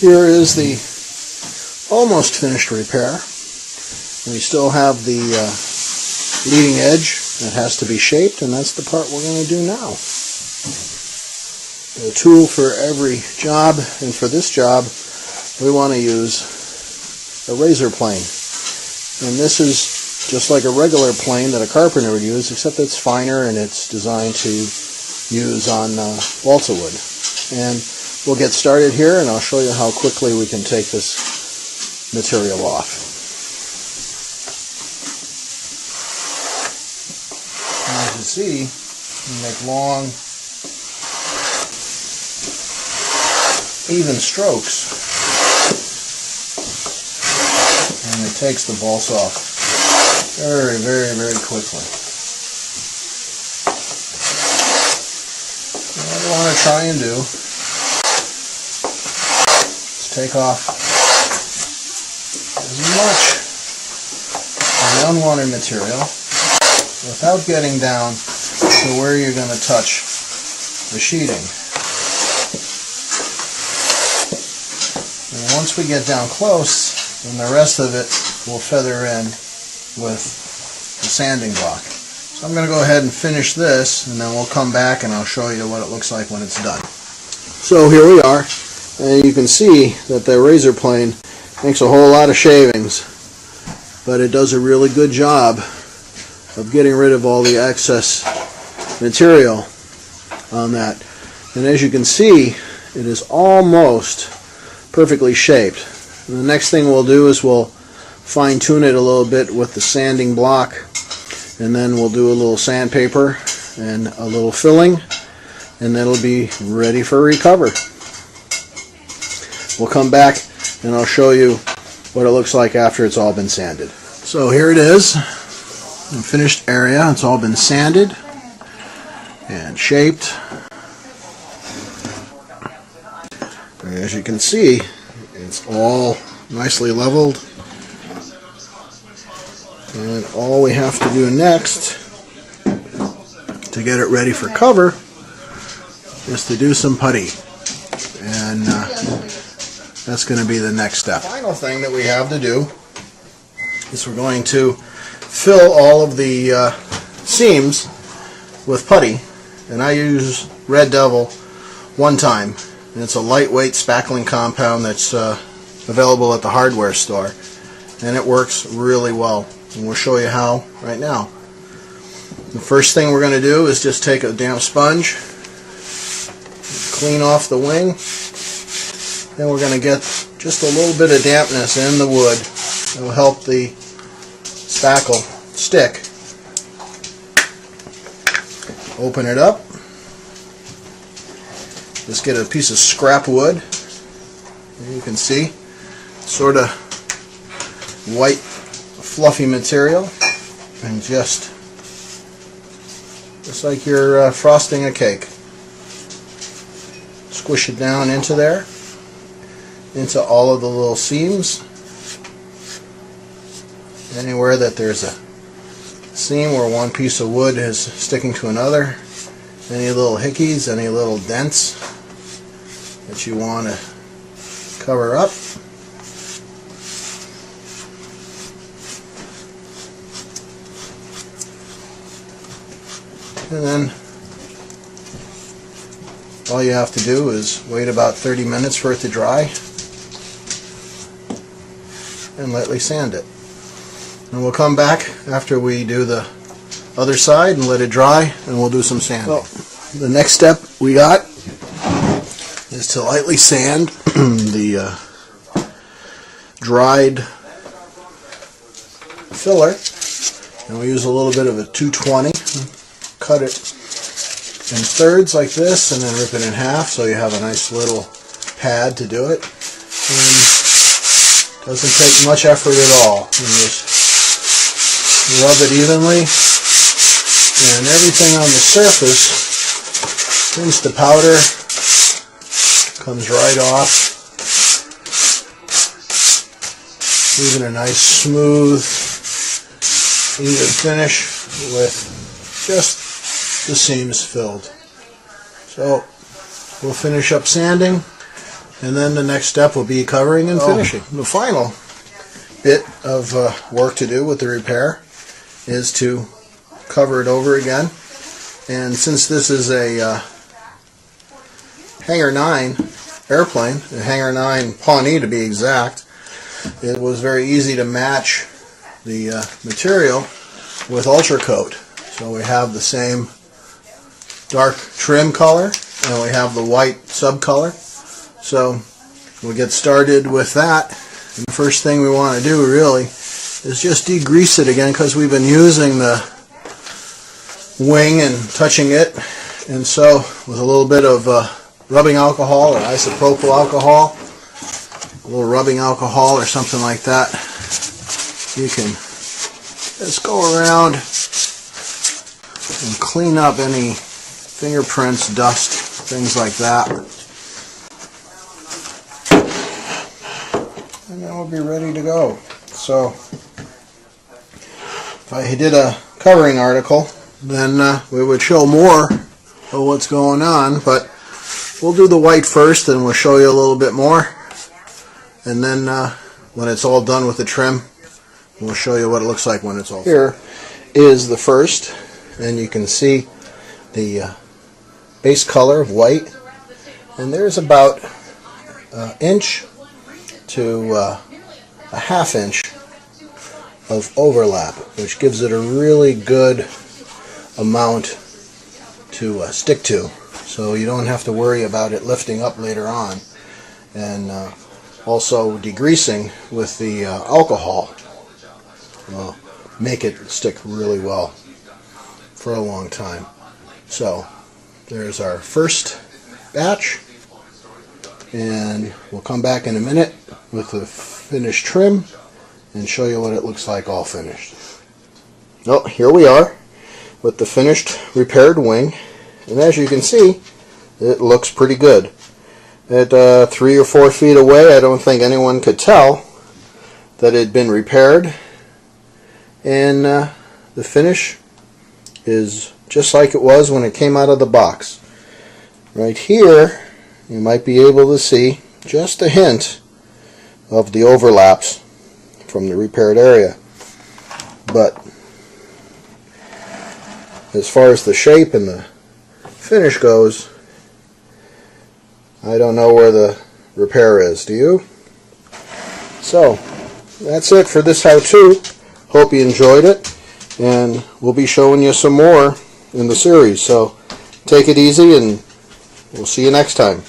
Here is the almost finished repair. We still have the leading edge that has to be shaped, and that's the part we're going to do now. A tool for every job, and for this job we want to use a razor plane. And this is just like a regular plane that a carpenter would use, except it's finer and it's designed to use on balsa wood. And we'll get started here, and I'll show you how quickly we can take this material off. As you see, you make long, even strokes, and it takes the balsa off very, very, very quickly. What I want to try and do is take off as much of the unwanted material without getting down to where you're going to touch the sheeting. And once we get down close, then the rest of it will feather in with the sanding block. So I'm going to go ahead and finish this, and then we'll come back and I'll show you what it looks like when it's done. So here we are, and you can see that the razor plane makes a whole lot of shavings, but it does a really good job of getting rid of all the excess material on that. And as you can see, it is almost perfectly shaped. And the next thing we'll do is we'll fine-tune it a little bit with the sanding block, and then we'll do a little sandpaper and a little filling, and that'll be ready for recover. We'll come back and I'll show you what it looks like after it's all been sanded. So here it is, the finished area. It's all been sanded and shaped. And as you can see, it's all nicely leveled. And all we have to do next to get it ready for cover is to do some putty. And that's going to be the next step. The final thing that we have to do is we're going to fill all of the seams with putty. And I use Red Devil one time. And it's a lightweight spackling compound that's available at the hardware store. And it works really well. And we'll show you how right now. The first thing we're going to do is just take a damp sponge, clean off the wing, then we're going to get just a little bit of dampness in the wood that will help the spackle stick. Open it up. Just get a piece of scrap wood. You can see, sort of white, fluffy material, and just like you're frosting a cake. Squish it down into there, into all of the little seams. Anywhere that there's a seam where one piece of wood is sticking to another, any little hickeys, any little dents that you want to cover up. And then all you have to do is wait about 30 minutes for it to dry and lightly sand it. And we'll come back after we do the other side and let it dry, and we'll do some sanding. So, the next step we got is to lightly sand the dried filler. And we use a little bit of a 220. Cut it in thirds like this, and then rip it in half so you have a nice little pad to do it. And it doesn't take much effort at all. You just rub it evenly, and everything on the surface, since the powder comes right off, leaving a nice smooth, even finish with just the seams filled. So we'll finish up sanding, and then the next step will be covering and finishing. The final bit of work to do with the repair is to cover it over again. And since this is a Hangar 9 airplane, a Hangar 9 Pawnee to be exact, it was very easy to match the material with Ultra Coat. So we have the same dark trim color, and we have the white subcolor. So we'll get started with that. And the first thing we want to do really is just degrease it again, because we've been using the wing and touching it. And so with a little bit of rubbing alcohol or isopropyl alcohol, a little rubbing alcohol or something like that, you can just go around and clean up any fingerprints, dust, things like that. And then we'll be ready to go. So if I did a covering article, then we would show more of what's going on, but we'll do the white first and we'll show you a little bit more, and then when it's all done with the trim, we'll show you what it looks like when it's all. Here is the first, and you can see the base color of white, and there's about an inch to a half inch of overlap, which gives it a really good amount to stick to, so you don't have to worry about it lifting up later on. And also degreasing with the alcohol will make it stick really well for a long time. So there's our first batch, and we'll come back in a minute with the finished trim and show you what it looks like all finished. Oh, here we are with the finished repaired wing, and as you can see, it looks pretty good. At 3 or 4 feet away, I don't think anyone could tell that it had been repaired, and the finish is just like it was when it came out of the box. Right here you might be able to see just a hint of the overlaps from the repaired area, but as far as the shape and the finish goes, I don't know where the repair is. Do you? So that's it for this how-to. Hope you enjoyed it, and we'll be showing you some more in the series. So take it easy, and we'll see you next time.